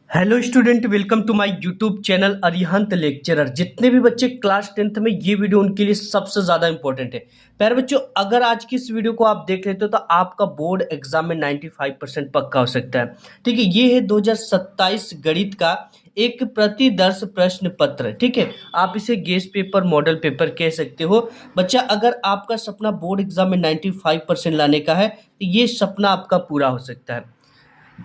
Hello student, welcome to my YouTube channel Arihant lecturer. जितने भी बच्चे क्लास 10th में, ये वीडियो उनके लिए सबसे ज़्यादा इंपॉर्टेंट है। प्यारे बच्चों, अगर आज की इस वीडियो को आप देख लेते हो तो आपका बोर्ड एग्जाम में 95% पक्का हो सकता है। ठीक है, ये है 2027 गणित का एक प्रतिदर्श प्रश्न पत्र। ठीक है, आप इसे गेस्ट पेपर, मॉडल पेपर कह सकते हो। बच्चा, अगर आपका सपना बोर्ड एग्जाम में 95% लाने का है तो ये सपना आपका पूरा हो सकता है।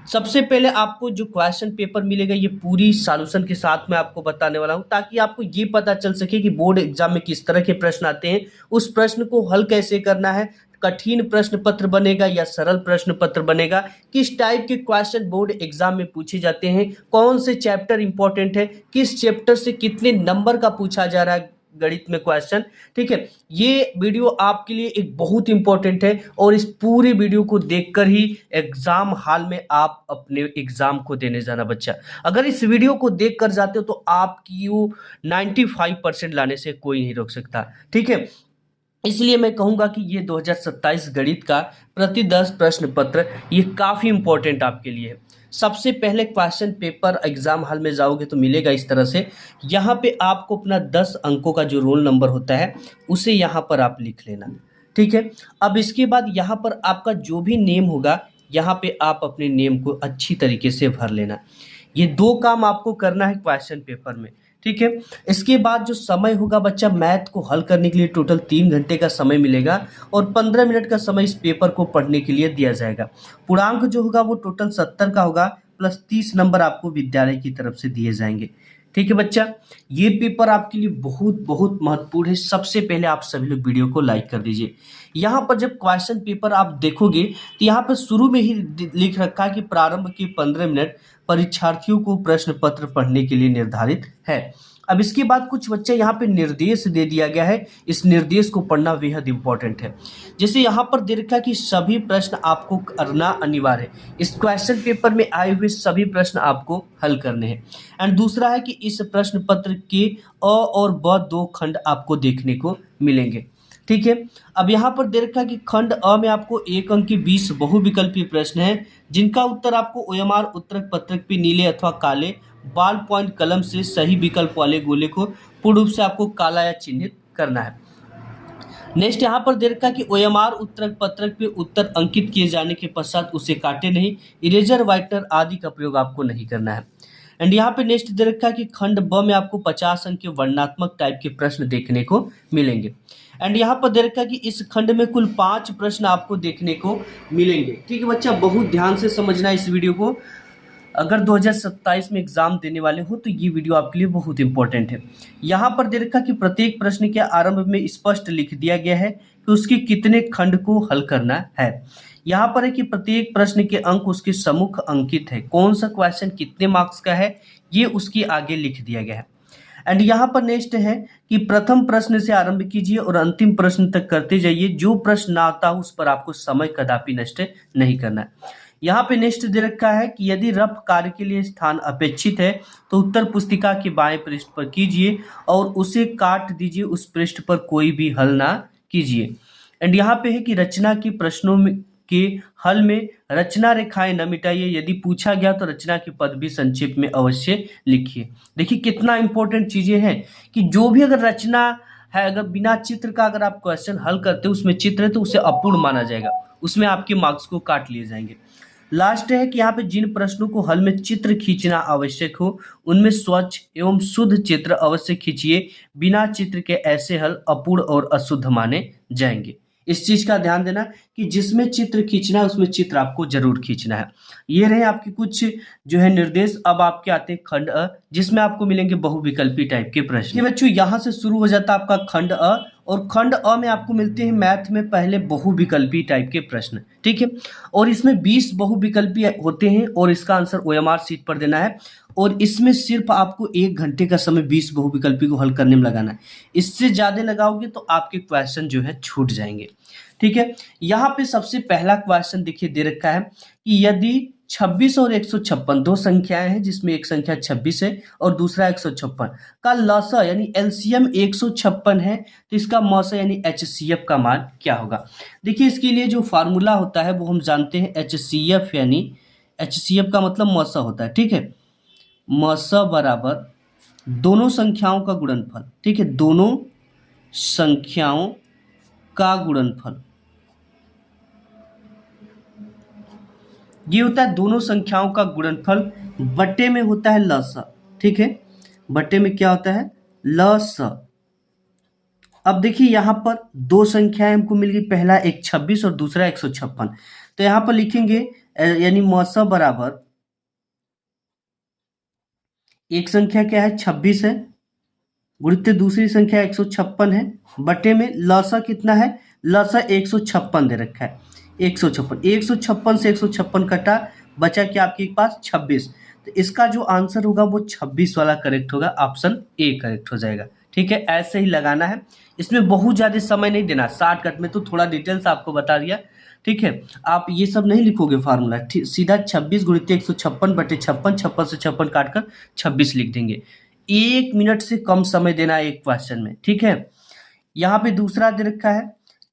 सबसे पहले आपको जो क्वेश्चन पेपर मिलेगा, ये पूरी सॉल्यूशन के साथ मैं आपको बताने वाला हूं, ताकि आपको ये पता चल सके कि बोर्ड एग्जाम में किस तरह के प्रश्न आते हैं, उस प्रश्न को हल कैसे करना है, कठिन प्रश्न पत्र बनेगा या सरल प्रश्न पत्र बनेगा, किस टाइप के क्वेश्चन बोर्ड एग्जाम में पूछे जाते हैं, कौन से चैप्टर इंपॉर्टेंट है, किस चैप्टर से कितने नंबर का पूछा जा रहा है गणित में क्वेश्चन। ठीक है, ये वीडियो आपके लिए एक बहुत इंपॉर्टेंट है और इस पूरे वीडियो को देखकर ही एग्जाम हॉल में आप अपने एग्जाम को देने जाना। बच्चा, अगर इस वीडियो को देख कर जाते हो तो आपकी वो 95% लाने से कोई नहीं रोक सकता। ठीक है, इसलिए मैं कहूंगा कि ये 2027 गणित का प्रति 10 प्रश्न पत्र ये काफ़ी इंपॉर्टेंट आपके लिए है। सबसे पहले क्वेश्चन पेपर एग्जाम हॉल में जाओगे तो मिलेगा इस तरह से। यहाँ पे आपको अपना 10 अंकों का जो रोल नंबर होता है उसे यहाँ पर आप लिख लेना। ठीक है, अब इसके बाद यहाँ पर आपका जो भी नेम होगा, यहाँ पे आप अपने नेम को अच्छी तरीके से भर लेना। ये दो काम आपको करना है क्वेश्चन पेपर में। ठीक है, इसके बाद जो समय होगा बच्चा, मैथ को हल करने के लिए टोटल 3 घंटे का समय मिलेगा और 15 मिनट का समय इस पेपर को पढ़ने के लिए दिया जाएगा। पूर्णांक जो होगा वो टोटल 70 का होगा, प्लस 30 नंबर आपको विद्यालय की तरफ से दिए जाएंगे। ठीक है बच्चा, ये पेपर आपके लिए बहुत बहुत महत्वपूर्ण है। सबसे पहले आप सभी लोग वीडियो को लाइक कर दीजिए। यहाँ पर जब क्वेश्चन पेपर आप देखोगे तो यहाँ पर शुरू में ही लिख रखा है कि प्रारंभ के 15 मिनट परीक्षार्थियों को प्रश्न पत्र पढ़ने के लिए निर्धारित है। अब इसके बाद कुछ बच्चे यहाँ पे निर्देश दे दिया गया है, इस निर्देश को पढ़ना बेहद इंपॉर्टेंट है। जैसे यहाँ पर दे रखा है कि सभी प्रश्न आपको करना अनिवार्य है, इस क्वेश्चन पेपर में आए हुए सभी प्रश्न आपको हल करने हैं। एंड दूसरा है कि इस प्रश्न पत्र के अ और ब दो खंड आपको देखने को मिलेंगे। ठीक है, अब यहाँ पर दे रखा है कि खंड अ में आपको 1 अंक की 20 बहुविकल्पीय प्रश्न है, जिनका उत्तर आपको ओएमआर उत्तर पत्रक पे नीले अथवा काले बॉल पॉइंट कलम से सही विकल्प वाले गोले को पूर्ण रूप से आपको काला या चिन्हित करना है। नेक्स्ट यहाँ पर दे रखा है कि ओएमआर उत्तर पत्रक पे उत्तर अंकित किए जाने के पश्चात उसे काटे नहीं, इरेजर, व्हाइटनर आदि का प्रयोग आपको नहीं करना है। एंड यहाँ पे नेक्स्ट दे रखा है कि खंड ब में आपको 50 अंक के वर्णनात्मक टाइप के प्रश्न देखने को मिलेंगे। एंड यहाँ पर दे रखा है कि इस खंड में कुल 5 प्रश्न आपको देखने को मिलेंगे। ठीक है बच्चा, बहुत ध्यान से समझना इस वीडियो को। अगर 2027 में एग्जाम देने वाले हो तो ये वीडियो आपके लिए बहुत इंपॉर्टेंट है। यहाँ पर दे रखा कि प्रत्येक प्रश्न के आरंभ में स्पष्ट लिख दिया गया है कि उसके कितने खंड को हल करना है। यहाँ पर है कि प्रत्येक प्रश्न के अंक उसके सम्मुख अंकित है, कौन सा क्वेश्चन कितने मार्क्स का है ये उसके आगे लिख दिया गया है। एंड यहाँ पर नेक्स्ट है कि प्रथम प्रश्न से आरंभ कीजिए और अंतिम प्रश्न तक करते जाइए, जो प्रश्न ना आता हो उस पर आपको समय कदापि नष्ट नहीं करना है। यहाँ पे नेक्स्ट दे रखा है कि यदि रफ कार्य के लिए स्थान अपेक्षित है तो उत्तर पुस्तिका के बाएं पृष्ठ पर कीजिए और उसे काट दीजिए, उस पृष्ठ पर कोई भी हल ना कीजिए। एंड यहाँ पे है कि रचना के प्रश्नों में के हल में रचना रेखाएं न मिटाइए, यदि पूछा गया तो रचना के पद भी संक्षेप में अवश्य लिखिए। देखिए कितना इंपॉर्टेंट चीजें हैं कि जो भी अगर रचना है, अगर बिना चित्र का अगर आप क्वेश्चन हल करते हो उसमें चित्र है तो उसे अपूर्ण माना जाएगा, उसमें आपके मार्क्स को काट लिए जाएंगे। लास्ट है कि यहाँ पे जिन प्रश्नों को हल में चित्र खींचना आवश्यक हो उनमें स्वच्छ एवं शुद्ध चित्र अवश्य खींचिए, बिना चित्र के ऐसे हल अपूर्ण और अशुद्ध माने जाएंगे। इस चीज का ध्यान देना कि जिसमें चित्र खींचना है उसमें चित्र आपको जरूर खींचना है। ये रहे आपके कुछ जो है निर्देश। अब आपके आते हैं खंड अ, जिसमें आपको मिलेंगे बहुविकल्पी टाइप के प्रश्न। ये बच्चों यहाँ से शुरू हो जाता है आपका खंड अ, और खंड अ में आपको मिलते हैं मैथ में पहले बहुविकल्पी टाइप के प्रश्न। ठीक है, और इसमें 20 बहुविकल्पी होते हैं और इसका आंसर ओएमआर सीट पर देना है और इसमें सिर्फ आपको 1 घंटे का समय 20 बहुविकल्पी को हल करने में लगाना है। इससे ज्यादा लगाओगे तो आपके क्वेश्चन जो है छूट जाएंगे। ठीक है, यहाँ पे सबसे पहला क्वेश्चन देखिए दे रखा है कि यदि 26 और 156 दो संख्याएं हैं, जिसमें एक संख्या 26 है और दूसरा 156 का लसा यानी एलसीएम 156 है, तो इसका मौसा यानी एचसीएफ का मान क्या होगा। देखिए इसके लिए जो फार्मूला होता है वो हम जानते हैं, एचसीएफ यानी एचसीएफ का मतलब मौसा होता है। ठीक है, मस बराबर दोनों संख्याओं का गुणनफल, ठीक है, दोनों संख्याओं का गुणनफल, ये होता है दोनों संख्याओं का गुणनफल, बट्टे में होता है लसा, ठीक है, बट्टे में क्या होता है लसा। अब देखिए यहां पर दो संख्याएं हमको मिल गई, पहला 126 और दूसरा 156। तो यहां पर लिखेंगे यानी मौसा बराबर एक संख्या क्या है 26 है, गुणित दूसरी संख्या 156 है, बटे में लसा कितना है, लसा 156 दे रखा है, 156 से 156 कटा, बचा क्या आपके पास 26। तो इसका जो आंसर होगा वो 26 वाला करेक्ट होगा, ऑप्शन ए करेक्ट हो जाएगा। ठीक है, ऐसे ही लगाना है, इसमें बहुत ज़्यादा समय नहीं देना, शॉर्टकट में तो थोड़ा डिटेल्स आपको बता दिया। ठीक है, आप ये सब नहीं लिखोगे फार्मूला, सीधा 26 गुणित 156 बटे 56, 56 से 56 काटकर 26 लिख देंगे। 1 मिनट से कम समय देना है एक क्वेश्चन में। ठीक है, यहाँ पे दूसरा दे रखा है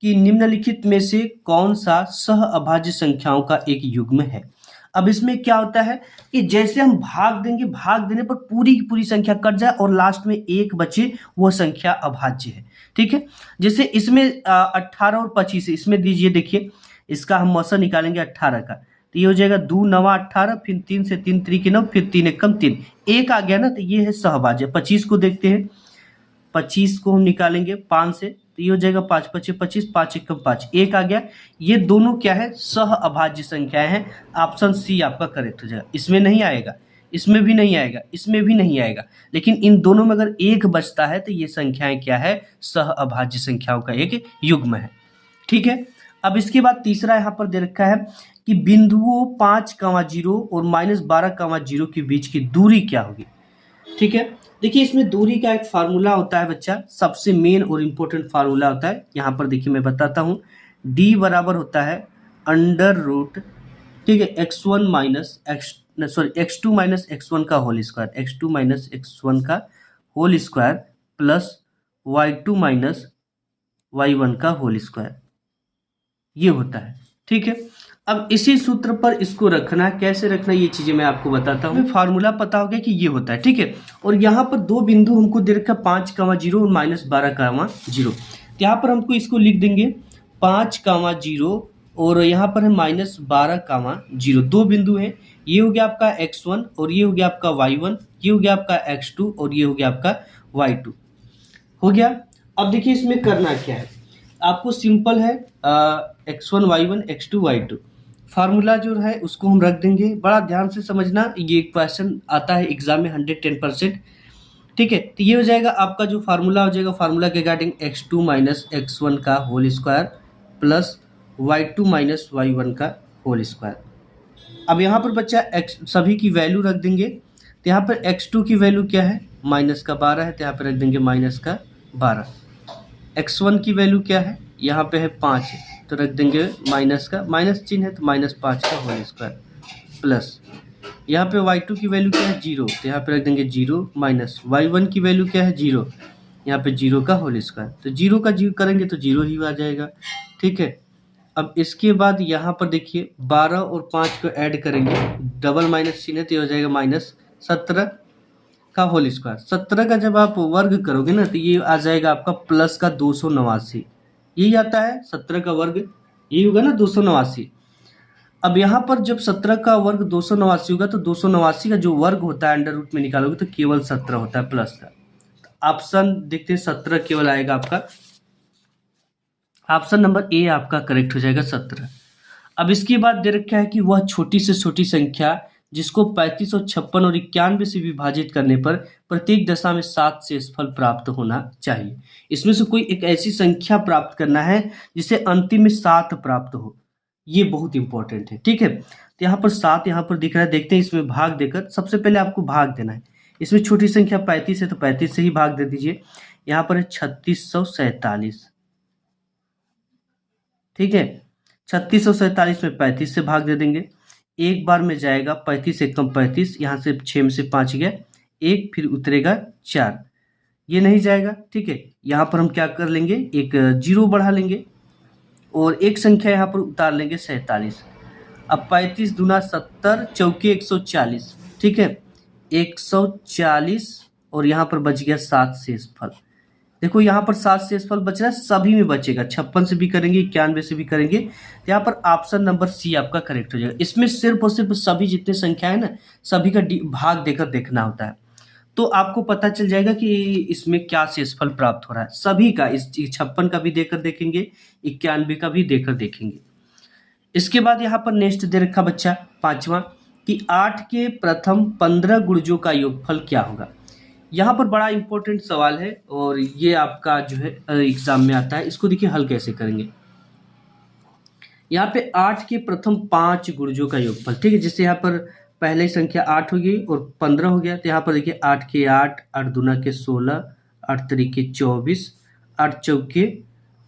कि निम्नलिखित में से कौन सा सह अभाज्य संख्याओं का एक युग्म है। अब इसमें क्या होता है कि जैसे हम भाग देंगे, भाग देने पर पूरी की पूरी संख्या कट जाए और लास्ट में एक बचे, वो संख्या अभाज्य है। ठीक है, जैसे इसमें 18 और 25 है, इसमें दीजिए, देखिए इसका हम मौसा निकालेंगे 18 का, तो ये हो जाएगा 2 नवा 18, फिर 3 से 3 3 9, फिर 3 एकम 3, एक आ गया ना, तो ये है सहभाज्य। 25 को देखते हैं, 25 को हम निकालेंगे 5 से, तो ये हो जाएगा 5 पचे 25, 5 एकम 5, एक आ गया। ये दोनों क्या है सह अभाज्य संख्याएं हैं, ऑप्शन सी आपका करेक्ट हो जाएगा। इसमें नहीं आएगा, इसमें भी नहीं आएगा, इसमें भी नहीं आएगा, लेकिन इन दोनों में अगर एक बचता है तो ये संख्याएं क्या है सह अभाज्य संख्याओं का एक युग्म है। ठीक है, अब इसके बाद तीसरा यहाँ पर दे रखा है कि बिंदुओं 5,0 और -12,0 के बीच की दूरी क्या होगी। ठीक है, देखिए इसमें दूरी का एक फार्मूला होता है बच्चा, सबसे मेन और इम्पोर्टेंट फार्मूला होता है। यहाँ पर देखिए मैं बताता हूँ, d बराबर होता है अंडर रूट, ठीक है, x1 minus x2 minus x1 का whole square, x2 minus x1 का whole square plus y2 minus y1 का होल स्क्वायर, ये होता है। ठीक है, अब इसी सूत्र पर इसको रखना, कैसे रखना ये चीजें मैं आपको बताता हूँ। फार्मूला पता हो गया कि ये होता है। ठीक है, और यहाँ पर दो बिंदु हमको दे रखा 5,0 और -12,0, तो यहाँ पर हमको इसको लिख देंगे 5,0 और यहाँ पर है -12,0, दो बिंदु हैं, ये हो गया आपका x1 और ये हो गया आपका y1, ये हो गया आपका x2 और ये हो गया आपका y2, हो गया। अब देखिए इसमें करना क्या है, आपको सिंपल है, x1 y1 x2 y2 formula जो है उसको हम रख देंगे। बड़ा ध्यान से समझना, ये क्वेश्चन आता है एग्जाम में 110%। ठीक है, तो ये हो जाएगा आपका जो फार्मूला हो जाएगा, फार्मूला के रिगार्डिंग x2 माइनस x1 का whole square plus y2 minus y1 का होल स्क्वायर। अब यहाँ पर बच्चा x सभी की वैल्यू रख देंगे, तो यहाँ पर x2 की वैल्यू क्या है -12 है, तो यहाँ पर रख देंगे -12। x1 की वैल्यू क्या है, यहाँ पे है 5 है, तो रख देंगे माइनस का, माइनस चिन्ह है तो -5 का होल स्क्वायर प्लस यहाँ पे y2 की वैल्यू क्या है 0, तो यहाँ पे रख देंगे 0 माइनस y1 की वैल्यू क्या है 0, यहाँ पे 0 का होल स्क्वायर, तो 0 का 0 करेंगे तो 0 ही आ जाएगा। ठीक है, अब इसके बाद यहाँ पर देखिए 12 और 5 को ऐड करेंगे, डबल माइनस चिन्ह है तो ये हो जाएगा -17 का होल स्क्वायर। 17 का जब आप वर्ग करोगे ना तो ये आ जाएगा आपका प्लस का 289, यही आता है 17 का वर्ग, यही होगा ना 289। अब यहाँ पर जब 17 का वर्ग 289 होगा तो 289 का जो वर्ग होता है अंडर रूट में निकालोगे तो केवल 17 होता है प्लस का। ऑप्शन देखते हैं 17 केवल आएगा आपका, ऑप्शन नंबर ए आपका करेक्ट हो जाएगा 17। अब इसके बाद दे रखा है कि वह छोटी से छोटी संख्या जिसको 35 और 56 और 91 से विभाजित करने पर प्रत्येक दशा में 7 शेषफल प्राप्त होना चाहिए। इसमें से कोई एक ऐसी संख्या प्राप्त करना है जिसे अंतिम में 7 प्राप्त हो, ये बहुत इंपॉर्टेंट है। ठीक है, तो यहाँ पर 7 यहाँ पर दिख रहा है, देखते हैं इसमें भाग देकर। सबसे पहले आपको भाग देना है, इसमें छोटी संख्या 35 है तो 35 से ही भाग दे दीजिए। यहाँ पर है 3647, ठीक है, 3647 में 35 से भाग दे देंगे, एक बार में जाएगा 35 एकम 35, यहाँ से 6 में से 5 गया, एक फिर उतरेगा 4, ये नहीं जाएगा। ठीक है, यहाँ पर हम क्या कर लेंगे, एक 0 बढ़ा लेंगे और एक संख्या यहाँ पर उतार लेंगे 47। अब 35 दूना 70, चौके 140, ठीक है, 140 और यहाँ पर बच गया 7 शेषफल। देखो यहाँ पर 7 शेषफल बच रहा है, सभी में बचेगा, 56 से भी करेंगे, 91 से भी करेंगे, तो यहाँ पर ऑप्शन नंबर सी आपका करेक्ट हो जाएगा। इसमें सिर्फ और सिर्फ सभी जितने संख्या है ना, सभी का भाग देकर देखना होता है, तो आपको पता चल जाएगा कि इसमें क्या शेषफल प्राप्त हो रहा है। सभी का, इस 56 का भी देकर देखेंगे, 91 का भी देकर देखेंगे। इसके बाद यहाँ पर नेक्स्ट दे रखा बच्चा 5वां कि 8 के प्रथम 15 गुणजों का योगफल क्या होगा। यहाँ पर बड़ा इंपॉर्टेंट सवाल है और ये आपका जो है एग्जाम में आता है। इसको देखिए हल कैसे करेंगे। यहाँ पे 8 के प्रथम 5 गुणजों का योगफल, ठीक है, जैसे यहाँ पर पहले संख्या 8 हो गई और 15 हो गया, तो यहाँ पर देखिए 8 के 8, 8 दूना के 16, 8 तरीके 24, 8 चौके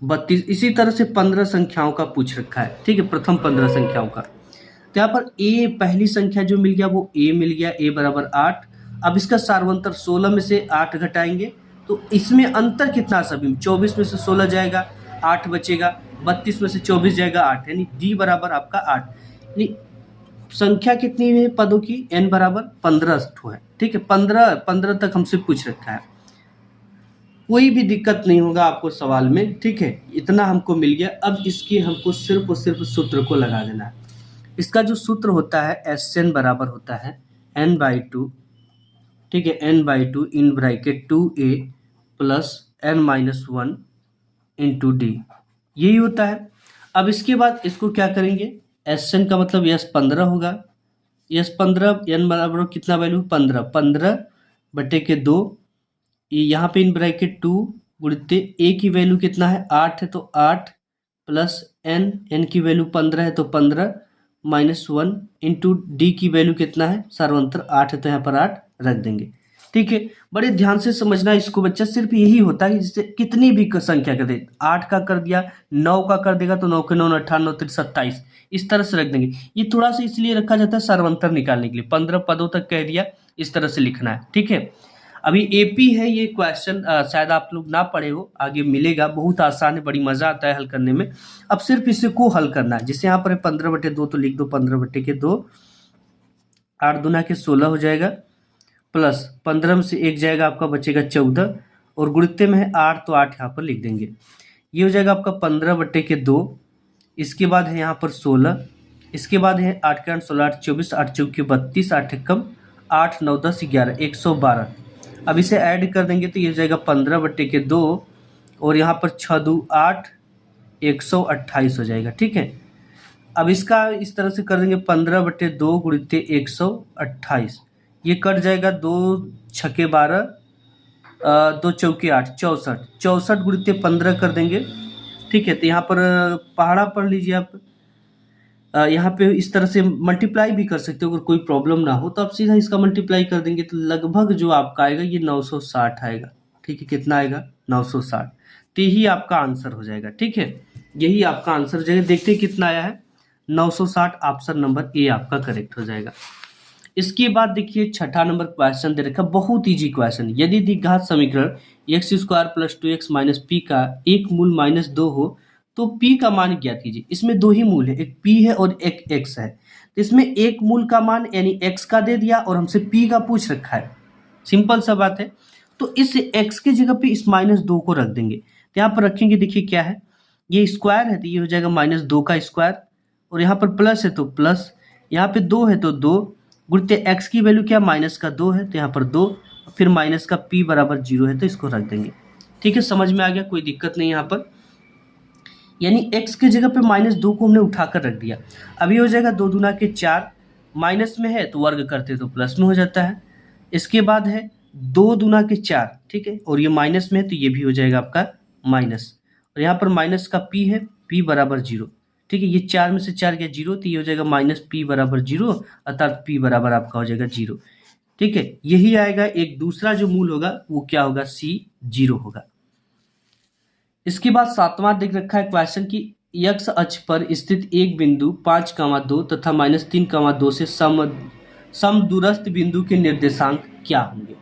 32, इसी तरह से 15 संख्याओं का पूछ रखा है, ठीक है, प्रथम 15 संख्याओं का। तो यहाँ पर ए पहली संख्या जो मिल गया वो ए मिल गया, ए बराबर 8। अब इसका सार्वंतर 16 में से 8 घटाएंगे तो इसमें अंतर कितना, सभी 24 में से 16 जाएगा, 8 बचेगा, 32 में से 24 जाएगा, 8, यानी डी बराबर आपका 8। यानी संख्या कितनी है पदों की, n बराबर 15 है, ठीक है, 15 तक हमसे पूछ रखा है। कोई भी दिक्कत नहीं होगा आपको सवाल में, ठीक है, इतना हमको मिल गया। अब इसके हमको सिर्फ और सिर्फ सूत्र को लगा देना है। इसका जो सूत्र होता है Sn बराबर होता है n/2, ठीक है, n/2 in bracket 2a plus n-1 into D, यही होता है। अब इसके बाद इसको क्या करेंगे, Sn का मतलब S15 होगा, S15 n बराबर कितना वैल्यू 15, 15/2, यहाँ पे इन ब्रैकेट 2 गुणित a की वैल्यू कितना है 8 है, तो 8 प्लस n की वैल्यू 15 है तो 15 -1 इंटू डी की वैल्यू कितना है, सार्वंतर 8 है तो यहाँ पर 8 रख देंगे, ठीक है। बड़े ध्यान से समझना इसको बच्चा, सिर्फ यही होता है कि जिससे कितनी भी संख्या कर दे, 8 का कर दिया, 9 का कर देगा तो 9 के 9 18, 9 3 27, इस तरह से रख देंगे। ये थोड़ा सा इसलिए रखा जाता है सार्वंतर निकालने के लिए, 15 पदों तक कह दिया, इस तरह से लिखना है, ठीक है। अभी एपी है ये क्वेश्चन, शायद आप लोग ना पढ़े हो, आगे मिलेगा, बहुत आसान है, बड़ी मजा आता है हल करने में। अब सिर्फ इसे को हल करना है, जैसे यहाँ पर 15/2 तो लिख दो 15/2, 8 दूना के 16 हो जाएगा, प्लस 15 में से 1 जाएगा आपका, बचेगा 14, और गुणित्य में है 8 तो 8 यहाँ पर लिख देंगे, ये हो जाएगा आपका 15/2। इसके बाद है यहाँ पर 16, इसके बाद है 8 के 8 16, 8 24, 8 चौके 32, 8 एकम 8 9 10 11, 112। अब इसे ऐड कर देंगे तो ये हो जाएगा 15/2 और यहाँ पर 6 2 8, 128 हो जाएगा, ठीक है। अब इसका इस तरह से कर देंगे 15/2 गुणित 128, ये कट जाएगा, 2 छके 12, 2 चौके 8, 64, 64 गुणित 15 कर देंगे, ठीक है। तो यहाँ पर पहाड़ा पढ़ लीजिए आप, यहाँ पे इस तरह से मल्टीप्लाई भी कर सकते हो, अगर कोई प्रॉब्लम ना हो तो आप सीधा इसका मल्टीप्लाई कर देंगे तो लगभग जो आपका आएगा ये 960 आएगा, ठीक है, कितना आएगा 960, तो यही आपका आंसर हो जाएगा, ठीक है, यही आपका आंसर हो जाएगा। देखते हैं कितना आया है, 960, ऑप्शन नंबर ए आपका करेक्ट हो जाएगा। इसके बाद देखिए छठा नंबर क्वेश्चन दे रखा, बहुत ईजी क्वेश्चन। यदि द्विघात समीकरण x² + 2x - p का एक मूल -2 हो तो p का मान ज्ञात कीजिए। इसमें दो ही मूल है, एक p है और एक x है, तो इसमें एक मूल का मान यानी x का दे दिया और हमसे p का पूछ रखा है, सिंपल सा बात है। तो इस x की जगह पे इस -2 को रख देंगे, तो यहाँ पर रखेंगे, देखिए क्या है, ये स्क्वायर है तो ये हो जाएगा -2 का स्क्वायर, और यहाँ पर प्लस है तो प्लस, यहाँ पे 2 है तो 2, गुणित x की वैल्यू क्या -2 है तो यहाँ पर 2, फिर माइनस का p बराबर 0 है तो इसको रख देंगे, ठीक है, समझ में आ गया, कोई दिक्कत नहीं यहाँ पर। यानी x की जगह पे -2 को हमने उठाकर रख दिया। अभी हो जाएगा 2 दूना के 4, माइनस में है तो वर्ग करते तो प्लस में हो जाता है। इसके बाद है 2 दूना के 4, ठीक है, और ये माइनस में है तो ये भी हो जाएगा आपका माइनस, और यहाँ पर माइनस का p है, p बराबर 0, ठीक है, ये 4 में से 4 गया 0 तो ये हो जाएगा -p बराबर 0, अर्थात p बराबर आपका हो जाएगा 0, ठीक है, यही आएगा। एक दूसरा जो मूल होगा वो क्या होगा, c 0 होगा। इसके बाद सातवां देख रखा है क्वेश्चन की x अक्ष पर स्थित एक बिंदु 5,2 तथा -3,2 से समदूरस्थ बिंदु के निर्देशांक क्या होंगे,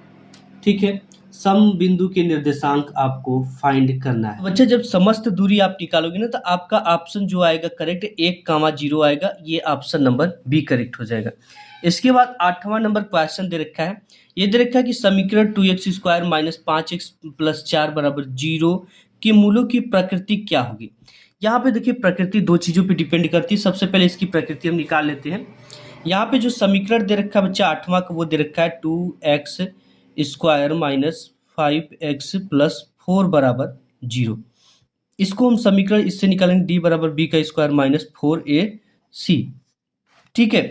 ठीक है, सम बिंदु के निर्देशांक आपको फाइंड करना है। बच्चा जब समस्त दूरी आप निकालोगे ना तो आपका ऑप्शन जो आएगा करेक्ट 1,0 आएगा, ये ऑप्शन नंबर बी करेक्ट हो जाएगा। इसके बाद 8वां नंबर क्वेश्चन दे रखा है, ये दे रखा है कि समीकरण 2x² माइनस 5x प्लस 4 बराबर 0 के मूलों की प्रकृति क्या होगी। यहाँ पे देखिए प्रकृति दो चीज़ों पे डिपेंड करती है। सबसे पहले इसकी प्रकृति हम निकाल लेते हैं। यहाँ पे जो समीकरण दे रखा है बच्चा 8वां का, वो दे रखा है 2x² माइनस 5x प्लस 4 बराबर 0। इसको हम समीकरण इससे निकालेंगे डी बराबर बी का स्क्वायर माइनस 4ac। ठीक है,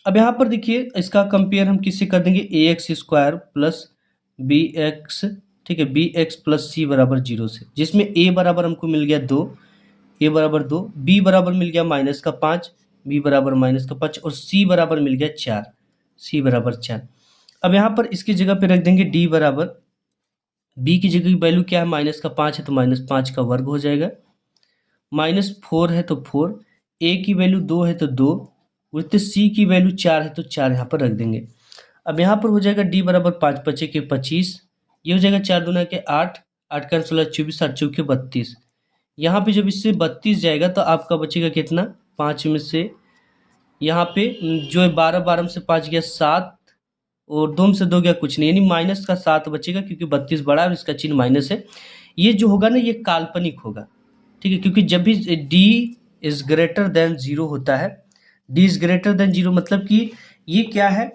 अब यहाँ पर देखिए इसका कंपेयर हम किससे कर देंगे, ax² प्लस bx, ठीक है, bx प्लस c बराबर 0 से, जिसमें a बराबर हमको मिल गया 2, a बराबर 2, b बराबर मिल गया माइनस का 5, b बराबर माइनस का 5 और c बराबर मिल गया 4, c बराबर 4। अब यहाँ पर इसकी जगह पे रख देंगे d बराबर, b की जगह की वैल्यू क्या है, माइनस का 5 है तो माइनस 5 का वर्ग हो जाएगा, माइनस 4 है तो 4, a की वैल्यू 2 है तो 2, उतने c की वैल्यू 4 है तो 4 यहाँ पर रख देंगे। अब यहाँ पर हो जाएगा d बराबर 5 पचे के 25, ये हो जाएगा 4 दूना के 8, 8 का 16 24, 8 चौके 32। यहाँ पे जब इससे 32 जाएगा तो आपका बचेगा कितना, 5 में से यहाँ पे जो है 12, 12 में से 5 गया 7 और 2 में से 2 गया कुछ नहीं, यानी माइनस का 7 बचेगा क्योंकि 32 बड़ा है और इसका चिन्ह माइनस है। ये जो होगा ना ये काल्पनिक होगा, ठीक है, क्योंकि जब भी d इज ग्रेटर देन 0 होता है, d इज ग्रेटर देन 0 मतलब कि ये क्या है,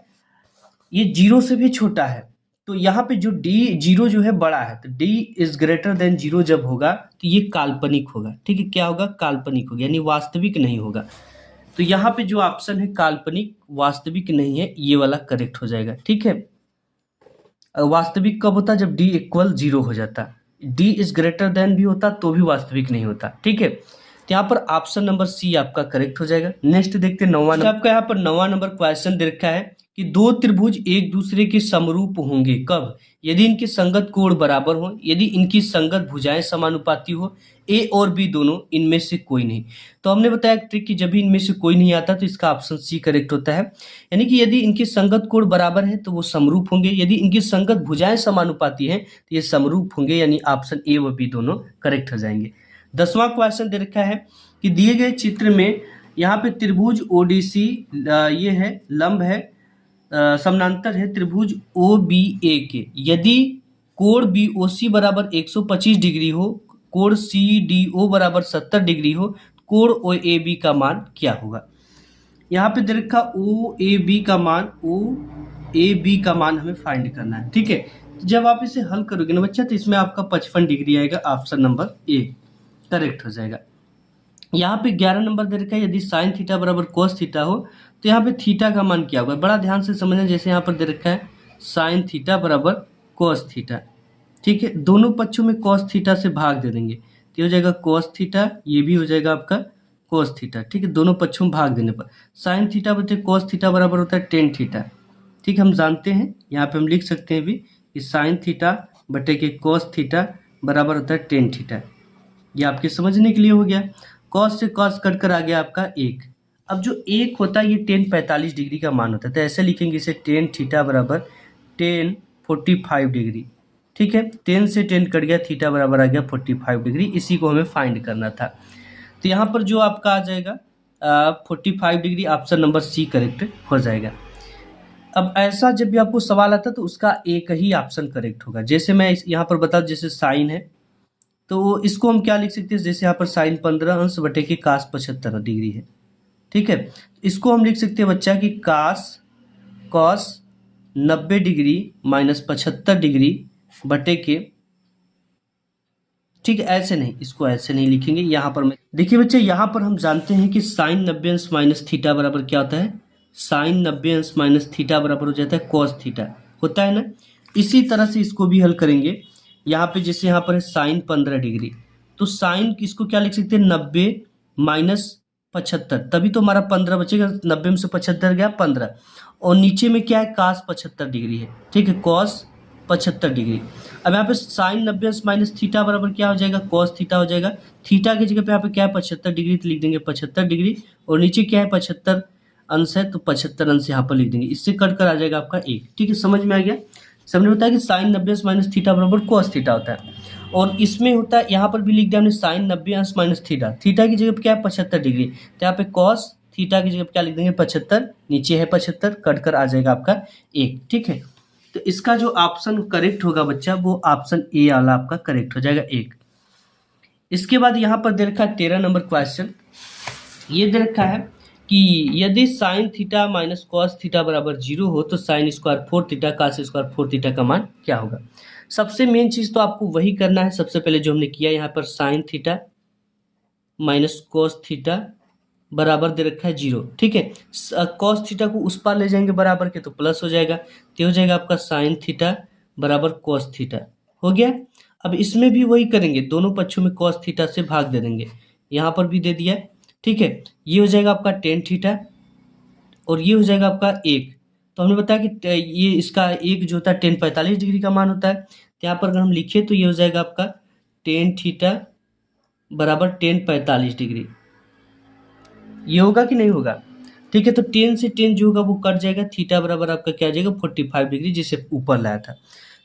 ये 0 से भी छोटा है, तो यहाँ पे जो d 0 जो है बड़ा है, तो d इज ग्रेटर देन 0 जब होगा तो ये काल्पनिक होगा। ठीक है, क्या होगा, काल्पनिक होगा, यानी वास्तविक नहीं होगा। तो यहाँ पे जो ऑप्शन है काल्पनिक वास्तविक नहीं है, ये वाला करेक्ट हो जाएगा। ठीक है, वास्तविक कब होता, जब d इक्वल 0 हो जाता, d इज ग्रेटर देन भी होता तो भी वास्तविक नहीं होता। ठीक है, तो यहाँ पर ऑप्शन नंबर सी आपका करेक्ट हो जाएगा। नेक्स्ट देखते हैं 9वां नंबर। आपका यहाँ पर 9वां नंबर क्वेश्चन दे रखा है कि दो त्रिभुज एक दूसरे के समरूप होंगे कब, यदि इनके संगत कोण बराबर हो, यदि इनकी संगत भुजाएं समानुपाती हो, ए और बी दोनों, इनमें से कोई नहीं। तो हमने बताया ट्रिक कि जब भी इनमें से कोई नहीं आता तो इसका ऑप्शन सी करेक्ट होता है, यानी कि यदि इनकी संगत कोण बराबर है तो वो समरूप होंगे, यदि इनकी संगत भुजाएं समानुपाती हैं तो ये समरूप होंगे, यानी ऑप्शन ए व बी दोनों करेक्ट हो जाएंगे। 10वां क्वेश्चन दे रखा है कि दिए गए चित्र में यहाँ पे त्रिभुज ओडीसी ये है लंब है, समानांतर है त्रिभुज ओ बी ए के, यदि कोण बी ओ सी बराबर 125 डिग्री हो, कोण सी डी ओ बराबर 70 डिग्री हो, कोण ओ ए बी का मान क्या होगा। यहाँ पे दे रखा ओ ए बी का मान, ओ ए बी का मान हमें फाइंड करना है। ठीक है, तो जब आप इसे हल करोगे ना बच्चा तो इसमें आपका 55 डिग्री आएगा, ऑप्शन नंबर ए करेक्ट हो जाएगा। यहाँ पे 11 नंबर दे रखा है यदि साइन थीटा बराबर कोस थीटा हो तो यहाँ पे थीटा का मान क्या होगा, बड़ा ध्यान से समझना। जैसे यहाँ पर दे रखा है साइन थीटा बराबर कोस थीटा, ठीक है, दोनों पक्षों में कोस थीटा से भाग दे देंगे तो हो जाएगा कोस थीटा, ये भी हो जाएगा आपका कोस थीटा। ठीक है, दोनों पक्षों में भाग देने पर साइन थीटा बटे कोस थीटा बराबर होता है टेन थीटा। ठीक है, हम जानते हैं, यहाँ पे हम लिख सकते हैं भी कि साइन थीटा बटे के कोस थीटा बराबर होता है टेन थीटा। ये आपके समझने के लिए हो गया। कॉस से कॉस कट कर आ गया आपका 1। अब जो 1 होता है ये टेन 45 डिग्री का मान होता है, तो ऐसे लिखेंगे इसे टेन थीटा बराबर टेन 45 डिग्री। ठीक है, 10 से 10 कट गया, थीटा बराबर आ गया 45 डिग्री, इसी को हमें फाइंड करना था। तो यहाँ पर जो आपका आ जाएगा 45 degree, option number C correct हो जाएगा। अब ऐसा जब भी आपको सवाल आता है तो उसका एक ही ऑप्शन करेक्ट होगा। जैसे मैं यहाँ पर बता, जैसे साइन है तो इसको हम क्या लिख सकते हैं, जैसे यहाँ पर साइन 15 अंश बटे के कास 75 डिग्री है। ठीक है, इसको हम लिख सकते हैं बच्चा कि कास कॉस 90 डिग्री माइनस 75 डिग्री बटे के, ठीक है, ऐसे नहीं, इसको ऐसे नहीं लिखेंगे। यहाँ पर मैं देखिए बच्चे, यहाँ पर हम जानते हैं कि साइन 90 अंश माइनस थीटा बराबर क्या होता है, साइन 90 अंश माइनस थीटा बराबर हो जाता है कॉस थीटा, होता है ना। इसी तरह से इसको भी हल करेंगे। यहाँ पे जैसे यहाँ पर है साइन 15 डिग्री, तो साइन इसको क्या लिख सकते हैं 90 माइनस 75, तभी तो हमारा 15 बचेगा, 90 में से 75 गया 15, और नीचे में क्या है कास 75 डिग्री है। ठीक है, कॉस 75 डिग्री। अब यहाँ पे साइन 90 माइनस थीटा बराबर क्या हो जाएगा, कॉस थीटा हो जाएगा। थीटा की जगह पे यहाँ पे क्या है 75 डिग्री, तो लिख देंगे 75 डिग्री, और नीचे क्या है 75 अंश है तो 75 अंश यहाँ पर लिख देंगे, इससे कट कर आ जाएगा आपका 1। ठीक है, समझ में आ गया। सबने बताया कि साइन 90 माइनस थीटा बराबर कॉस थीटा होता है, और इसमें होता है, यहाँ पर भी लिख दिया हमने साइन 90 अंश माइनस थीटा, थीटा की जगह पे क्या है 75 डिग्री, तो यहाँ पे कॉस थीटा की जगह क्या लिख देंगे 75, नीचे है 75, कट कर आ जाएगा आपका 1। ठीक है, तो इसका जो ऑप्शन करेक्ट होगा बच्चा वो ऑप्शन ए वाला आपका करेक्ट हो जाएगा 1। इसके बाद यहाँ पर दे रखा है 13 नंबर क्वेश्चन। ये दे रखा है कि यदि sine theta minus cos theta बराबर 0 हो तो sine square 4 theta cos square 4 theta का मान क्या होगा। सबसे मेन चीज़ तो आपको वही करना है, सबसे पहले जो हमने किया यहाँ पर sine theta minus cos theta बराबर दे रखा है 0। ठीक है, कॉस थीटा को उस पार ले जाएंगे बराबर के तो प्लस हो जाएगा, तो हो जाएगा आपका साइन थीटा बराबर कॉस थीटा हो गया। अब इसमें भी वही करेंगे, दोनों पक्षों में कॉस थीटा से भाग दे देंगे, यहाँ पर भी दे दिया। ठीक है, ये हो जाएगा आपका टेन थीटा और ये हो जाएगा आपका 1। तो हमने बताया कि ये इसका एक जो होता है 10 45 डिग्री का मान होता है, तो यहाँ पर अगर हम लिखे तो ये हो जाएगा आपका टेन थीटा बराबर 10 45 डिग्री। ये होगा कि नहीं होगा। ठीक है, तो 10 से 10 जो होगा वो कट जाएगा, थीटा बराबर आपका क्या आ जाएगा 45 डिग्री, जिसे ऊपर लाया था।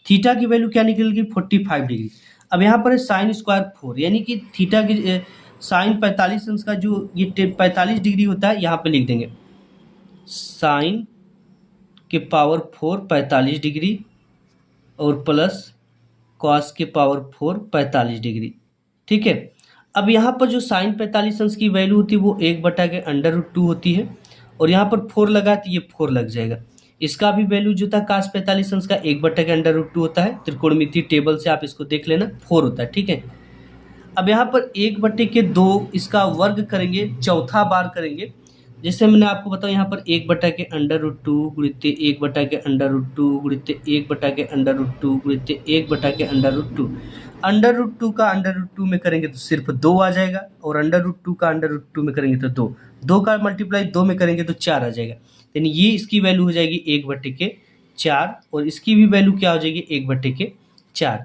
थीटा की वैल्यू क्या निकलेगी 45 डिग्री। अब यहाँ पर है साइन स्क्वायर 4, यानी कि थीटा की साइन 45 अंश का जो ये 45 डिग्री होता है यहाँ पे लिख देंगे साइन के पावर 4 45 डिग्री और प्लस कॉस के पावर 4 45 डिग्री। ठीक है, अब यहाँ पर जो साइन 45 अंश की वैल्यू होती है वो 1/√2 होती है, और यहाँ पर 4 लगा तो ये 4 लग जाएगा। इसका भी वैल्यू जो था कास 45 अंश का 1/√2 होता है, त्रिकोणमितीय टेबल से आप इसको देख लेना 4 होता है। ठीक है, अब यहाँ पर 1/2 इसका वर्ग करेंगे, चौथा बार करेंगे। जैसे मैंने आपको बताया यहाँ पर 1/√2 गुणित 1/√2 गुणित 1/√2 गुणित 1/√2। √2 का √2 में करेंगे तो सिर्फ 2 आ जाएगा, और √2 का √2 में करेंगे तो 2। 2 का मल्टीप्लाई 2 में करेंगे तो 4 आ जाएगा, यानी ये इसकी वैल्यू हो जाएगी 1/4, और इसकी भी वैल्यू क्या हो जाएगी 1/4।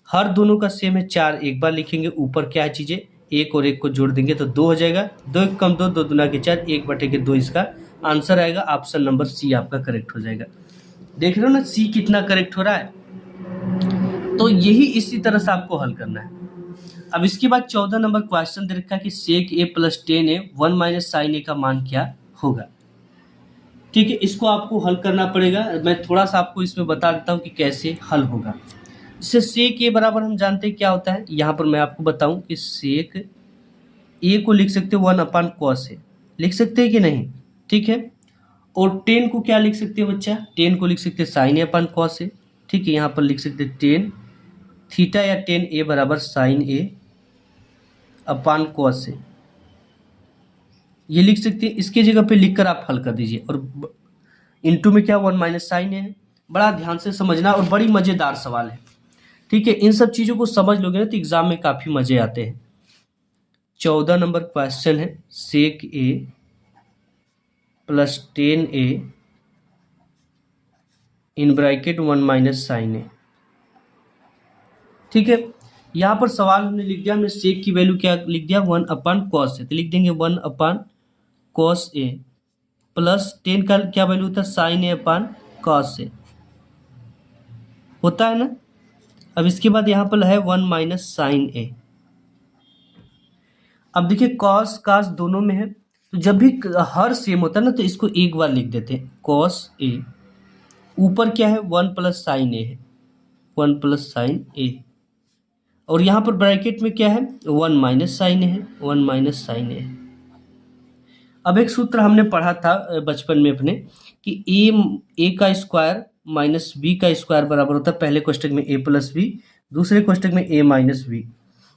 हर दोनों का सेम है, 4 एक बार लिखेंगे, ऊपर क्या है चीज़ें 1 और 1 को जोड़ देंगे तो 2 हो जाएगा। 2 1 कम 2, 2 दूना के 4, 1/2 इसका आंसर आएगा। ऑप्शन नंबर सी आपका करेक्ट हो जाएगा। देख रहे हो ना सी कितना करेक्ट हो रहा है। तो यही इसी तरह से आपको हल करना है। अब इसके बाद 14 नंबर क्वेश्चन दे रखा है कि सेक A plus ten A 1 minus sign ए का मान क्या होगा। ठीक है, इसको आपको हल करना पड़ेगा। मैं थोड़ा सा आपको इसमें बता देता हूँ कि कैसे हल होगा। जैसे सेक ए बराबर हम जानते हैं क्या होता है, यहाँ पर मैं आपको बताऊं कि सेक ए को लिख सकते हो 1/cos ए, लिख सकते हैं कि नहीं। ठीक है, और टेन को क्या लिख सकते हैं बच्चा, टेन को लिख सकते हैं साइन ए/cos ए। ठीक है, यहाँ पर लिख सकते हैं टेन थीटा या टेन ए बराबर sign A upon cos A, ये लिख सकते हैं। इसके जगह पे लिखकर आप हल कर दीजिए, और इनटू में क्या 1 माइनस साइन ए है। बड़ा ध्यान से समझना और बड़ी मज़ेदार सवाल है। ठीक है, इन सब चीज़ों को समझ लोगे ना तो एग्जाम में काफ़ी मज़े आते हैं। 14 नंबर क्वेश्चन है sec A plus ten A in bracket 1 minus sign A. ठीक है, यहाँ पर सवाल हमने लिख दिया, हमने सेक की वैल्यू क्या लिख दिया 1/cos ए, तो लिख देंगे 1/cos ए प्लस टेन का क्या वैल्यू होता है साइन ए/cos ए, होता है ना। अब इसके बाद यहाँ पर है 1 माइनस साइन ए। अब देखिए कॉस कास दोनों में है, तो जब भी हर सेम होता है ना तो इसको एक बार लिख देते हैं कॉस ए, ऊपर क्या है 1 प्लस साइन ए है, 1 प्लस साइन ए, और यहाँ पर ब्रैकेट में क्या है 1 माइनस साइन ए है, 1 माइनस साइन ए। अब एक सूत्र हमने पढ़ा था बचपन में अपने कि ए का स्क्वायर माइनस बी का स्क्वायर बराबर होता है पहले कोष्टक में ए प्लस बी, दूसरे कोष्टक में ए माइनस बी।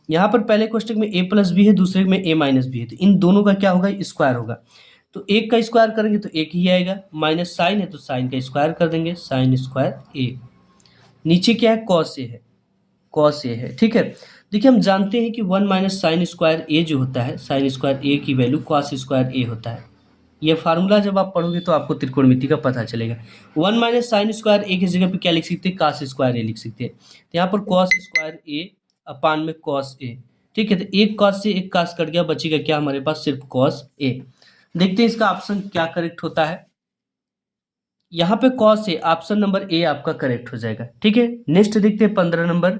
यहाँ पर पहले कोष्टक में ए प्लस बी है, दूसरे में ए माइनस बी है, तो इन दोनों का क्या होगा स्क्वायर होगा। तो एक का स्क्वायर करेंगे तो एक ही आएगा, माइनस साइन है तो साइन का स्क्वायर कर देंगे, साइन स्क्वायर ए। नीचे क्या है कॉस ए है, कॉस ए है। ठीक है, देखिए हम जानते हैं कि 1 माइनस साइन स्क्वायर ए जो होता है, साइन स्क्वायर ए की वैल्यू कॉस स्क्वायर ए होता है। ये फार्मूला जब आप पढ़ोगे तो आपको त्रिकोणमिति का पता चलेगा। 1 माइनस साइन स्क्वायर ए की जगह पे क्या लिख सकते हैं कॉस स्क्वायर ए लिख सकते हैं, तो यहाँ पर कॉस स्क्वायर ए अपान में कॉस ए। ठीक है, तो एक कॉस से एक कॉस कट गया, बचेगा क्या हमारे पास सिर्फ कॉस ए। देखते हैं इसका ऑप्शन क्या करेक्ट होता है। यहाँ पे cos A, option number A आपका करेक्ट हो जाएगा। ठीक है, नेक्स्ट देखते हैं 15 नंबर।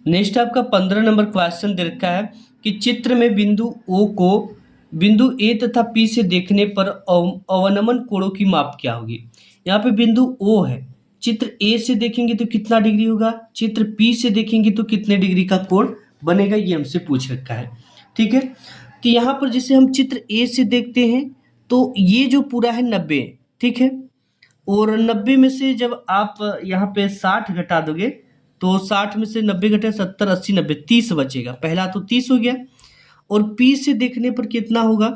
नेक्स्ट आपका 15 नंबर क्वेश्चन दे रखा है कि चित्र में बिंदु ओ को बिंदु ए तथा पी से देखने पर अवनमन कोणों की माप क्या होगी। यहाँ पे बिंदु ओ है, चित्र ए से देखेंगे तो कितना डिग्री होगा, चित्र पी से देखेंगे तो कितने डिग्री का कोण बनेगा, ये हमसे पूछ रखा है। ठीक है, तो यहाँ पर जैसे हम चित्र ए से देखते हैं तो ये जो पूरा है 90, ठीक है, और 90 में से जब आप यहाँ पे 60 घटा दोगे तो 60 में से 90 घटे 70 80 90 30 बचेगा। पहला तो 30 हो गया। और पी से देखने पर कितना होगा,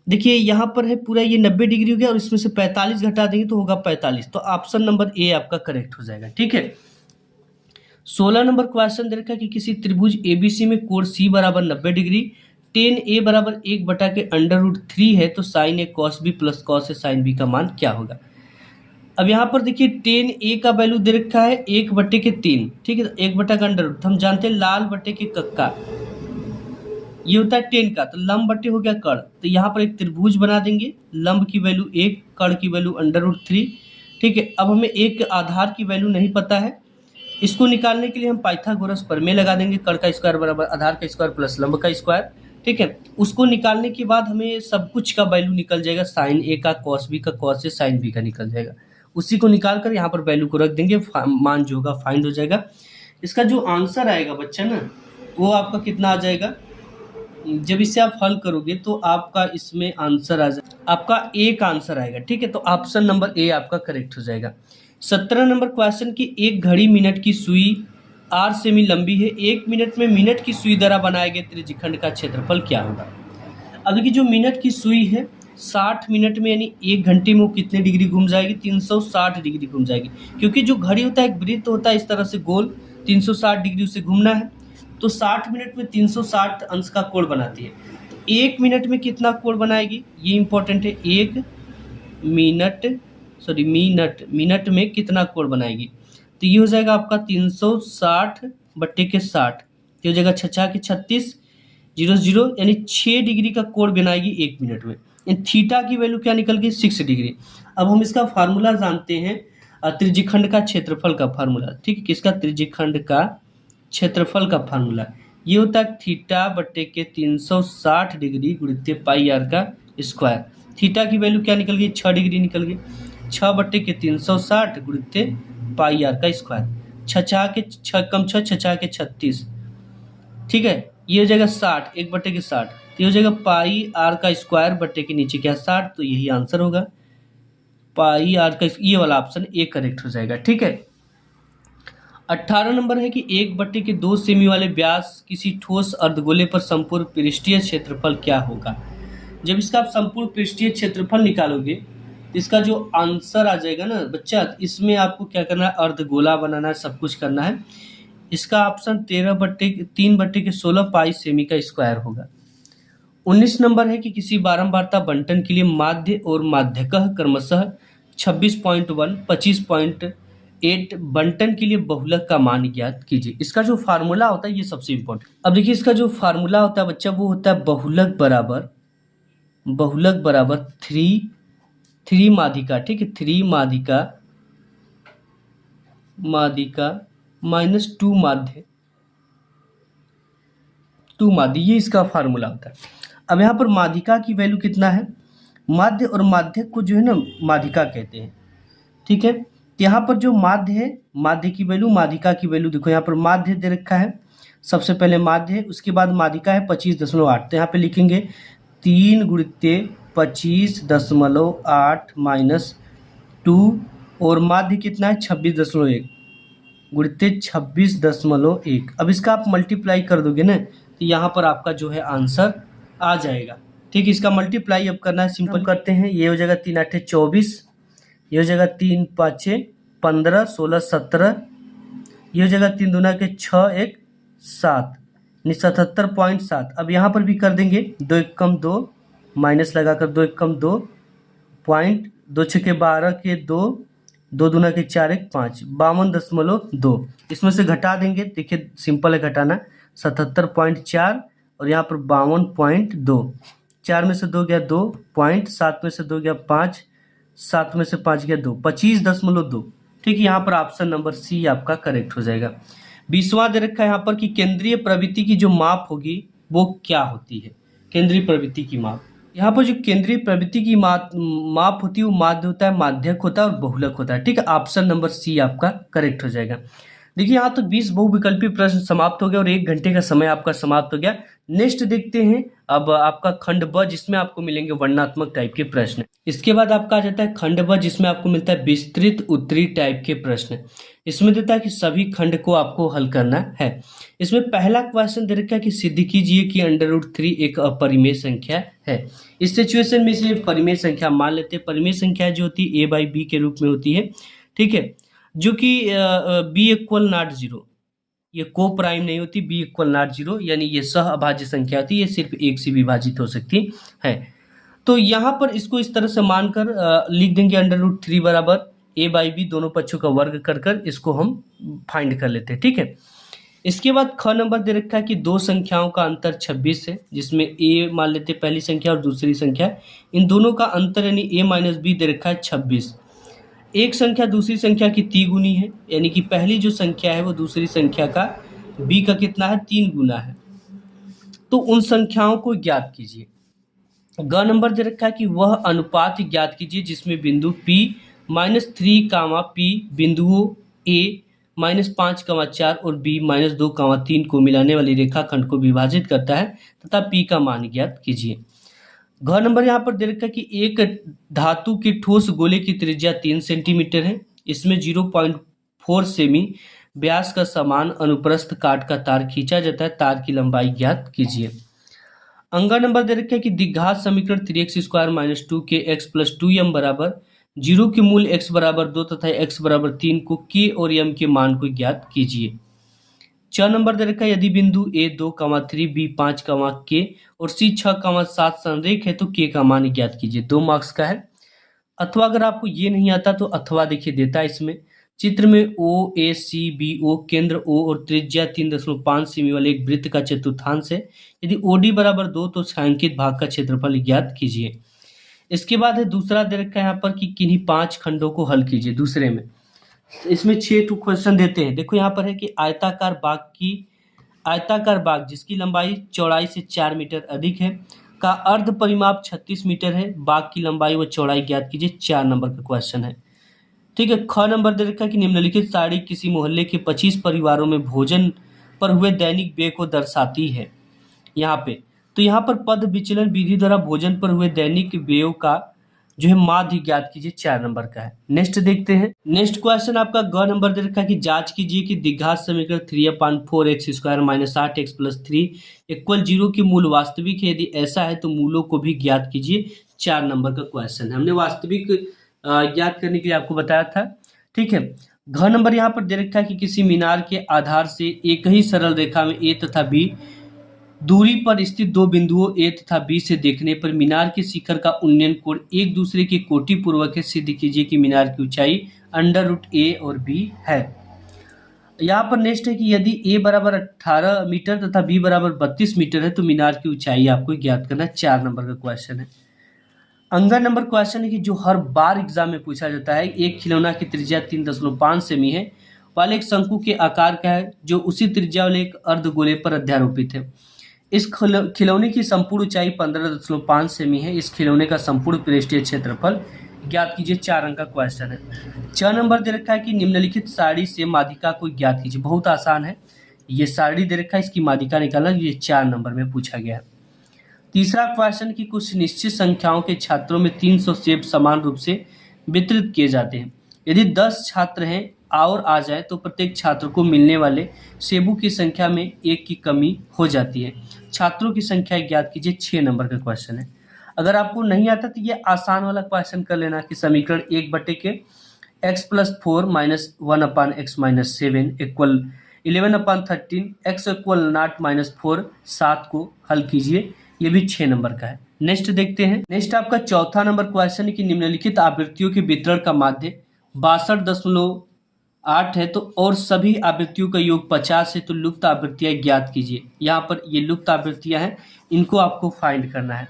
देखिए यहाँ पर है पूरा ये 90 डिग्री हो गया और इसमें से 45 घटा देंगे तो होगा 45। तो ऑप्शन नंबर ए आपका करेक्ट हो जाएगा। ठीक है, 16 नंबर क्वेश्चन दे रखा है कि किसी त्रिभुज एबीसी में कोण सी बराबर 90 डिग्री, टेन ए बराबर 1/√3 है, तो sign A cos B plus cos A sine B का मान क्या होगा। अब यहाँ पर देखिए टेन ए का वैल्यू दे रखा है 1/3, ठीक है, 1 का अंडर रूट हम जानते हैं लाल बटे के कक्का, ये होता है टेन का, तो लंब बटे हो गया कर्ण, तो यहाँ पर एक त्रिभुज बना देंगे, लंब की वैल्यू 1, कर्ण की वैल्यू √3। ठीक है, अब हमें एक आधार की वैल्यू नहीं पता है, इसको निकालने के लिए हम पाइथागोरस प्रमेय लगा देंगे, कर्ण का स्क्वायर बराबर आधार का स्क्वायर प्लस लंब का स्क्वायर। ठीक है, उसको निकालने के बाद हमें सब कुछ का वैल्यू निकल जाएगा, साइन ए का, कॉस बी का, कॉस ए साइन बी का निकल जाएगा। उसी को निकाल कर यहाँ पर वैल्यू को रख देंगे, मान जो होगा फाइंड हो जाएगा। इसका जो आंसर आएगा बच्चा ना, वो आपका कितना आ जाएगा, जब इसे आप हल करोगे तो आपका इसमें आंसर आ जाएगा, आपका ए का आंसर आएगा। ठीक है, तो ऑप्शन नंबर ए आपका करेक्ट हो जाएगा। 17 नंबर क्वेश्चन की एक घड़ी मिनट की सुई 8 सेमी लंबी है, 1 मिनट में मिनट की सुई द्वारा बनाए गए त्रिज्यखंड का क्षेत्रफल क्या होगा। अब देखिए जो मिनट की सुई है 60 मिनट में यानी 1 घंटे में वो कितने डिग्री घूम जाएगी, 360 डिग्री घूम जाएगी, क्योंकि जो घड़ी होता है एक वृत्त होता है इस तरह से गोल, 360 डिग्री उसे घूमना है, तो 60 मिनट में 360 अंश का कोण बनाती है। तो 1 मिनट में कितना कोण बनाएगी, ये इंपॉर्टेंट है, 1 मिनट में कितना कोण बनाएगी, तो ये हो जाएगा आपका 360/60, ये हो जाएगा 6 के 36 0 यानी 6 डिग्री का कोण बनाएगी 1 मिनट में। थीटा की वैल्यू क्या निकल गई 6 डिग्री। अब हम इसका फार्मूला जानते हैं, त्रिज्यखंड का क्षेत्रफल का फार्मूला। ठीक है, किसका, त्रिज्यखंड का क्षेत्रफल का फार्मूला ये होता है थीटा बटे के 360 डिग्री गुणित पाई आर का स्क्वायर। थीटा की वैल्यू क्या निकल गई 6 डिग्री निकल गई, 6/360 गुणित पाई आर का स्क्वायर, 6 के 6 कम 6 के 36। ठीक है, ये हो जाएगा 60, 1/60, तो ये हो जाएगा पाई आर का स्क्वायर बटे के नीचे क्या 60, तो यही आंसर होगा पाई आर का, ये वाला ऑप्शन ए करेक्ट हो जाएगा। ठीक है, 18 नंबर है कि 1/2 सेमी वाले व्यास किसी ठोस अर्धगोले पर संपूर्ण पृष्ठीय क्षेत्रफल क्या होगा। जब इसका आप संपूर्ण पृष्ठीय क्षेत्रफल निकालोगे तो इसका जो आंसर आ जाएगा ना बच्चा, इसमें आपको क्या करना है, अर्धगोला बनाना है, सब कुछ करना है। इसका ऑप्शन 3/16 पाई सेमी का स्क्वायर होगा। 19 नंबर है कि किसी बारंबारता बंटन के लिए माध्य और माध्यकः क्रमशः 26.1 25.8 बंटन के लिए बहुलक का मान ज्ञात कीजिए। इसका जो फार्मूला होता है ये सबसे इंपॉर्टेंट। अब देखिए इसका जो फार्मूला होता है बच्चा वो होता है बहुलक बराबर 3 माध्यिका। ठीक है, 3 माध्यिका माइनस 2 माध्य, ये इसका फार्मूला होता है। अब यहाँ पर माध्यिका की वैल्यू कितना है, माध्य और माध्यक को जो है ना माध्यिका कहते हैं। ठीक है, यहाँ पर जो माध्य है, माध्य की वैल्यू, माध्यिका की वैल्यू देखो, यहाँ पर माध्य दे रखा है, सबसे पहले माध्य है, उसके बाद माध्यिका है 25.8, तो यहाँ पे लिखेंगे 3 गुणित 25.8 माइनस 2, और माध्य कितना है 26.1 गुणित 26.1। अब इसका आप मल्टीप्लाई कर दोगे ना तो यहाँ पर आपका जो है आंसर आ जाएगा। ठीक है, इसका मल्टीप्लाई अब करना है, सिंपल करते हैं, ये हो जाएगा 3 8 24, ये हो जाएगा 3 5 15 16 17, ये हो जाएगा 3 दूना के 6 1 7 यानी 77.7। अब यहाँ पर भी कर देंगे, 2 1 कम 2 माइनस लगाकर 2 1 कम 2 पॉइंट, 2 6 के 12 के 2 2 दूना के 4 1 5 52.2, इसमें से घटा देंगे, देखिए सिंपल है घटाना, 77.4 और यहाँ पर 52.2, 4 में से 2 गया 2 पॉइंट, 7 में से 2 गया 5, 7 में से 5 गया 2, 25.2। ठीक है, यहाँ पर ऑप्शन नंबर सी आपका करेक्ट हो जाएगा। 20वां दे रखा है यहाँ पर कि केंद्रीय प्रवृत्ति की जो माप होगी वो क्या होती है। केंद्रीय प्रवृत्ति की माप, यहाँ पर जो केंद्रीय प्रवृत्ति की माप होती है वो माध्य होता है, माध्यक होता है और बहुलक होता है। ठीक है, ऑप्शन नंबर सी आपका करेक्ट हो जाएगा। देखिए यहाँ तो 20 बहुविकल्पी प्रश्न समाप्त हो गया और 1 घंटे का समय आपका समाप्त हो गया। नेक्स्ट देखते हैं अब आपका खंड ब, जिसमें आपको मिलेंगे वर्णनात्मक टाइप के प्रश्न। इसके बाद आपका आ जाता है खंड ब, जिसमें आपको मिलता है विस्तृत उत्तरी टाइप के प्रश्न। इसमें देता है कि सभी खंड को आपको हल करना है। इसमें पहला क्वेश्चन दे रखा है कि सिद्ध कीजिए कि √3 एक अपरिमेय संख्या है। इस सिचुएशन में से परिमेय संख्या मान लेते हैं। परिमेय संख्या जो होती है a/b के रूप में होती है। ठीक है, जो कि b इक्वल नॉट 0, ये को प्राइम नहीं होती, b इक्वल नॉट 0 यानी ये सह अभाज्य संख्या होती है, ये सिर्फ एक से विभाजित हो सकती है। तो यहाँ पर इसको इस तरह से मानकर लिख देंगे √3 बराबर a/b, दोनों पक्षों का वर्ग कर इसको हम फाइंड कर लेते हैं। ठीक है, इसके बाद ख नंबर दे रखा है कि दो संख्याओं का अंतर 26 है, जिसमें a मान लेते हैं पहली संख्या और दूसरी संख्या। इन दोनों का अंतर यानी a-b दे रखा है 26। एक संख्या दूसरी संख्या की तिगुनी है, यानी कि पहली जो संख्या है वो दूसरी संख्या का b का कितना है, 3 गुना है। तो उन संख्याओं को ज्ञात कीजिए। ग नंबर दे रखा है कि वह अनुपात ज्ञात कीजिए जिसमें बिंदु p -3, p बिंदुओं a -5, 4 और b -2, 3 को मिलाने वाली रेखाखंड को विभाजित करता है तथा p का मान ज्ञात कीजिए। घ नंबर यहाँ पर दे रखा है कि एक धातु के ठोस गोले की त्रिज्या 3 सेंटीमीटर है। इसमें 0.4 सेमी व्यास का समान अनुप्रस्थ काट का तार खींचा जाता है। तार की लंबाई ज्ञात कीजिए। अंगा नंबर दे रखा है कि द्विघात समीकरण 3x² - 2k x + 2m बराबर 0 के मूल x बराबर 2 तथा x बराबर 3 को k और m के मान को ज्ञात कीजिए। 6 नंबर दे रखा है यदि बिंदु a 2, 3 b 5, k और c 6, 7 संरेख है तो k का मान ज्ञात कीजिए। 2 मार्क्स का है। अथवा अगर आपको ये नहीं आता तो अथवा देखिए देता है इसमें। चित्र में o a c b o केंद्र o और त्रिज्या 3.5 सेमी वाले एक वृत्त का चतुर्थांश है। यदि OD बराबर 2 तो छायांकित भाग का क्षेत्रफल ज्ञात कीजिए। इसके बाद है दूसरा दे रखा है यहाँ पर कि किन्हीं 5 खंडों को हल कीजिए। दूसरे में इसमें 6 क्वेश्चन देते हैं। देखो यहाँ पर है कि आयताकार बाग जिसकी लंबाई चौड़ाई से 4 मीटर अधिक है का अर्ध परिमाप 36 मीटर है। बाग की लंबाई व चौड़ाई ज्ञात कीजिए। 4 नंबर का क्वेश्चन है। ठीक है, ख नंबर दे रखा है कि निम्नलिखित सारणी किसी मोहल्ले के 25 परिवारों में भोजन पर हुए दैनिक व्यय को दर्शाती है। यहाँ पे तो यहाँ पर पद विचलन विधि द्वारा भोजन पर हुए दैनिक व्ययों का जो है माध्य ज्ञात कीजिए। 4 नंबर का है। नेक्स्ट देखते हैं। नेक्स्ट क्वेश्चन आपका ग नंबर दे रखा है कि जांच कीजिए कि द्विघात समीकरण 3/4x² - 8x + 3 = 0 के मूल वास्तविक है। यदि ऐसा है तो मूलों को भी ज्ञात कीजिए। 4 नंबर का क्वेश्चन है। हमने वास्तविक ज्ञात करने के लिए आपको बताया था। ठीक है, घ नंबर यहाँ पर दे रखा है कि किसी मीनार के आधार से एक ही सरल रेखा में a तथा b दूरी पर स्थित दो बिंदुओं A तथा B से देखने पर मीनार के शिखर का उन्नयन कोण एक दूसरे के कोटि पूर्वक है। सिद्ध कीजिए कि मीनार की ऊंचाई √a और b है। यहाँ पर नेक्स्ट है कि यदि a बराबर 18 मीटर तथा b बराबर 32 मीटर है तो मीनार की ऊंचाई आपको ज्ञात करना है। 4 नंबर का क्वेश्चन है। अंगा नंबर क्वेश्चन है कि जो हर बार एग्जाम में पूछा जाता है। एक खिलौना की त्रिज्या 3.5 सेमी है वाले एक शंकु के आकार का है जो उसी त्रिज्या वाले एक अर्धगोले पर अध्यारोपित है। इस खिलौने की संपूर्ण ऊंचाई 15.5 सेमी है। इस खिलौने का संपूर्ण पृष्ठीय क्षेत्रफल ज्ञात कीजिए। 4 अंक का क्वेश्चन है। 6 नंबर दे रखा है कि निम्नलिखित सारणी से माध्यिका को ज्ञात कीजिए। बहुत आसान है, ये सारणी दे रखा है, इसकी माध्यिका निकालना, ये 4 नंबर में पूछा गया है। तीसरा क्वेश्चन की कुछ निश्चित संख्याओं के छात्रों में 300 सेब समान रूप से वितरित किए जाते हैं। यदि 10 छात्र हैं और आ जाए तो प्रत्येक छात्र को मिलने वाले सेबों की संख्या में 1 की कमी हो जाती है। छात्रों की संख्या ज्ञात कीजिए। 6 नंबर का क्वेश्चन है। अगर आपको नहीं आता तो ये आसान वाला क्वेश्चन कर लेना कि समीकरण 1/के x + 4 - 1/x - 7 = 11/13 x = 0 - 4 7 को हल कीजिए। ये भी 6 नंबर का है। नेक्स्ट देखते हैं। नेक्स्ट आपका चौथा नंबर क्वेश्चन है कि निम्नलिखित आवृत्तियों के वितरण का माध्य 62.8 है तो और सभी आवृत्तियों का योग 50 है तो लुप्त आवृत्तियां ज्ञात कीजिए। यहाँ पर ये लुप्त आवृत्तियां हैं, इनको आपको फाइंड करना है।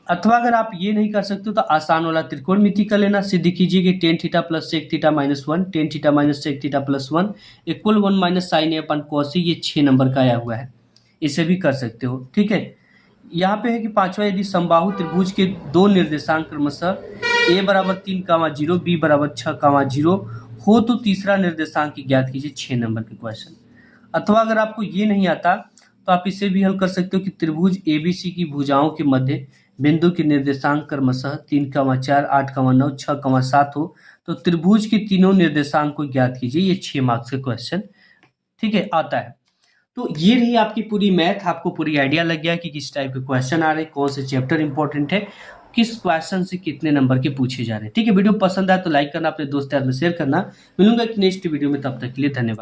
अथवा अगर आप ये नहीं कर सकते तो आसान वाला त्रिकोणमिति कर लेना। सिद्ध कीजिए कि tan θ + sec θ - 1 tan θ - sec θ + 1 = 1 - sin A/cos A। ये 6 नंबर का आया हुआ है, इसे भी कर सकते हो। ठीक है, यहाँ पे है कि पांचवा, यदि समबाहु त्रिभुज के दो निर्देशांक क्रमशः a बराबर 3,0 b बराबर 6,0 हो तो तीसरा निर्देशांक ज्ञात कीजिए। 6 नंबर के क्वेश्चन। अथवा अगर आपको ये नहीं आता तो आप इसे भी हल कर सकते हो कि त्रिभुज एबीसी की भुजाओं के मध्य बिंदु के निर्देशांक क्रमशः 3,4 8,9 6,7 हो तो त्रिभुज के तीनों निर्देशांक को ज्ञात कीजिए। ये 6 मार्क्स के क्वेश्चन, ठीक है, आता है। तो ये रही आपकी पूरी मैथ। आपको पूरी आइडिया लग गया कि किस टाइप के क्वेश्चन आ रहे हैं, कौन से चैप्टर इंपॉर्टेंट है, किस क्वेश्चन से कितने नंबर के पूछे जा रहे हैं। ठीक है, वीडियो पसंद आए तो लाइक करना, अपने दोस्त यार में शेयर करना। मिलूंगा एक नेक्स्ट वीडियो में, तब तक के लिए धन्यवाद।